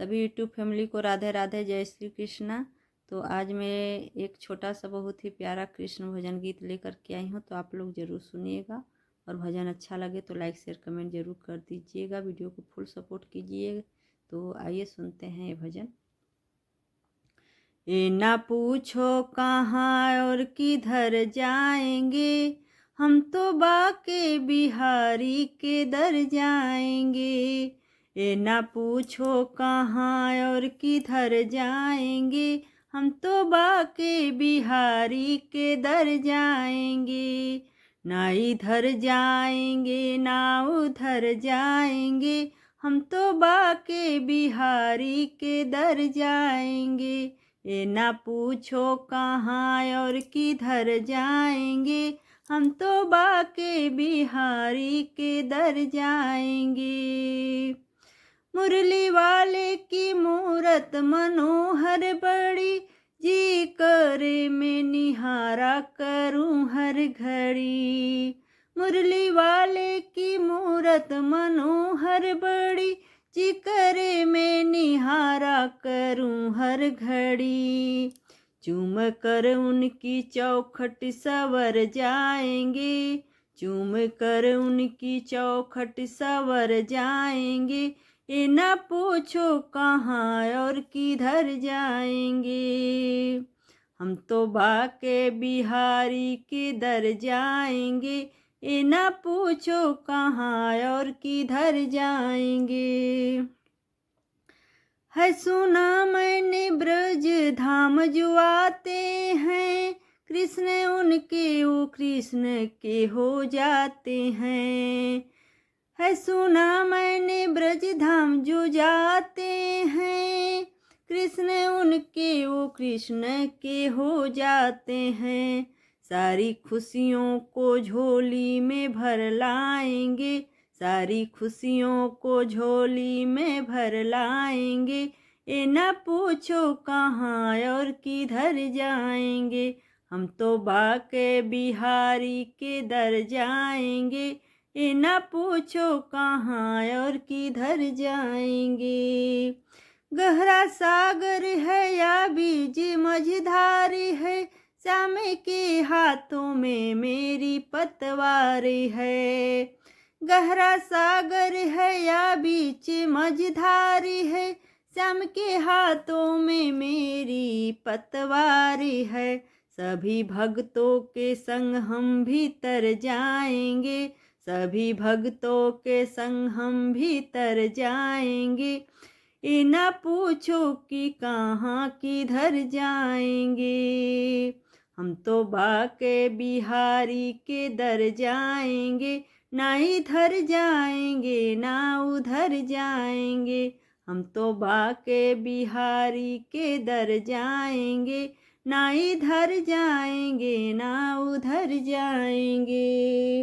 सभी YouTube family को राधे राधे, जय श्री कृष्णा। तो आज मैं एक छोटा सा बहुत ही प्यारा कृष्ण भजन गीत लेकर के आई हूँ, तो आप लोग ज़रूर सुनिएगा और भजन अच्छा लगे तो लाइक शेयर कमेंट ज़रूर कर दीजिएगा, वीडियो को फुल सपोर्ट कीजिए। तो आइए सुनते हैं ये भजन। ये ना पूछो कहाँ और किधर जाएंगे, हम तो बाके बिहारी के दर जाएंगे। ये ना पूछो कहाँ और किधर जाएंगे, हम तो बाके बिहारी के दर जाएंगे। ना इधर जाएंगे ना उधर जाएंगे, हम तो बाके बिहारी के दर जाएंगे। ये ना पूछो कहाँ और किधर जाएंगे, हम तो बाके बिहारी के दर जाएंगे। मुरली वाले की मूरत मनोहर बड़ी, जी करे मैं निहारा करूं हर घड़ी। मुरली वाले की मूरत मनोहर बड़ी, जी करे मैं निहारा करूं हर घड़ी। चूम कर उनकी चौखट सवर जाएंगे, चूम कर उनकी चौखट सवर जाएंगे। ये ना पूछो कहाँ और किधर जाएंगे, हम तो बाके बिहारी के दर जाएंगे। ये ना पूछो कहाँ और किधर जाएंगे। है सुना मैंने ब्रज धाम जो आते हैं, कृष्ण उनके वो कृष्ण के हो जाते हैं। है सुना मैंने ब्रज धाम जो जाते हैं, कृष्ण उनके वो कृष्ण के हो जाते हैं। सारी खुशियों को झोली में भर लाएंगे, सारी खुशियों को झोली में भर लाएंगे। ये ना पूछो कहाँ और किधर जाएंगे, हम तो बाके बिहारी के दर जाएंगे। ये ना पूछो कहाँ और किधर जाएंगे। गहरा सागर है या बीज मझधारी है, श्याम के हाथों में मेरी पतवार है। गहरा सागर है या बीच मझधारी है, श्याम के हाथों में मेरी पतवार है। सभी भक्तों के संग हम भी तर जाएंगे, सभी भक्तों के संग हम भी तर जाएंगे। ये ना पूछो कि कहाँ किधर जाएंगे, हम तो बाके बिहारी के दर जाएंगे। ना इधर जाएंगे ना उधर जाएंगे, हम तो बाके बिहारी के दर जाएंगे। ना इधर जाएंगे ना उधर जाएंगे।